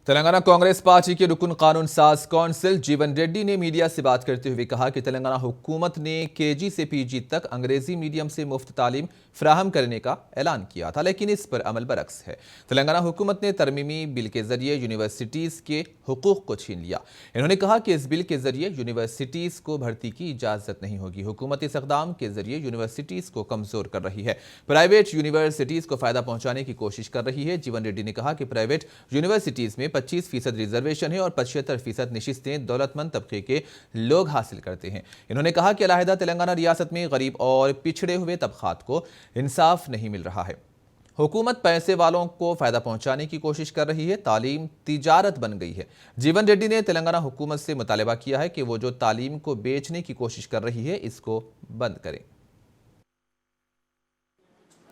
Telangana Congress party के रुकन कानून साज कौंसिल जीवन रेड्डी ने मीडिया से बात करते हुए कहा कि तेलंगाना हुकूमत ने केजी से पीजी तक अंग्रेजी मीडियम से मुफ्त तालीम फराहम करने का ऐलान किया था, लेकिन इस पर अमल बरक्स है। तेलंगाना हुकूमत ने तरमीमी बिल के जरिए यूनिवर्सिटीज के हुकूक को छीन लिया। इन्होंने कहा कि इस बिल के जरिए यूनिवर्सिटीज को भर्ती की इजाजत नहीं होगी। हुकूमत इस इक़दाम के जरिए यूनिवर्सिटीज को कमजोर कर रही है, प्राइवेट यूनिवर्सिटीज को फायदा पहुंचाने की कोशिश कर रही है। जीवन रेड्डी ने कहा कि प्राइवेट यूनिवर्सिटीज में 25% रिजर्वेशन है और 75% नशिस्तें दौलतमंद तबके के लोग हासिल करते हैं। इन्होंने कहा कि अलहदा तेलंगाना रियासत में गरीब और पिछड़े हुए तबकात को इंसाफ नहीं मिल रहा है। हुकूमत पैसे वालों को फायदा पहुंचाने की कोशिश कर रही है। तालीम तिजारत बन गई है। जीवन रेड्डी ने तेलंगाना हुकूमत से मुतालबा किया है कि वो जो तालीम को बेचने की कोशिश कर रही है, इसको बंद करें।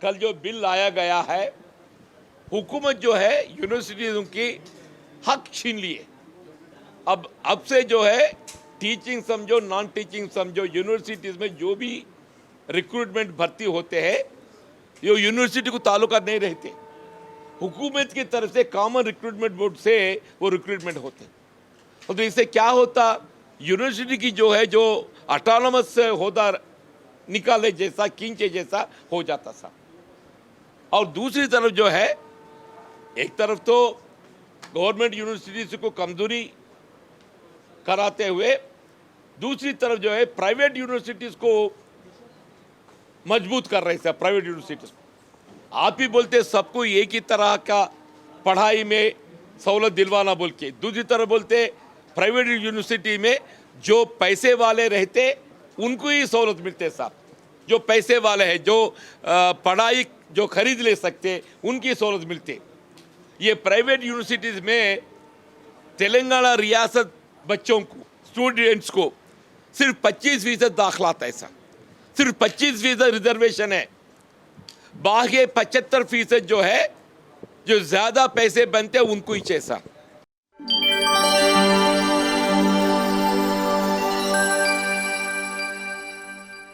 कल जो बिल लाया गया है, हुकूमत जो है यूनिवर्सिटीज़ों की हक छीन लिए। अब से जो है टीचिंग समझो, नॉन टीचिंग समझो, यूनिवर्सिटीज़ में जो भी रिक्रूटमेंट भर्ती होते हैं ये यूनिवर्सिटी को ताल्लुकात नहीं रहते। हुकूमत की तरफ से कॉमन रिक्रूटमेंट बोर्ड से वो रिक्रूटमेंट होते। तो इससे क्या होता, यूनिवर्सिटी की जो है जो ऑटोनोमस होदा निकाले जैसा, खींचे जैसा हो जाता था। और दूसरी तरफ जो है, एक तरफ तो गवर्नमेंट यूनिवर्सिटीज को कमजोरी कराते हुए, दूसरी तरफ जो है प्राइवेट यूनिवर्सिटीज को मजबूत कर रहे थे। प्राइवेट यूनिवर्सिटीज आप ही बोलते सबको एक ही तरह का पढ़ाई में सहूलत दिलवाना बोल के, दूसरी तरफ बोलते प्राइवेट यूनिवर्सिटी में जो पैसे वाले रहते उनको ही सहूलत मिलते। साहब जो पैसे वाले हैं, जो पढ़ाई जो खरीद ले सकते, उनकी सहूलत मिलती। ये प्राइवेट यूनिवर्सिटीज़ में तेलंगाना रियासत बच्चों को, स्टूडेंट्स को सिर्फ 25% दाखिला आता है। ऐसा सिर्फ 25% रिजर्वेशन है। बाकी 75% जो है, जो ज़्यादा पैसे बनते हैं उनको ही चाहिए।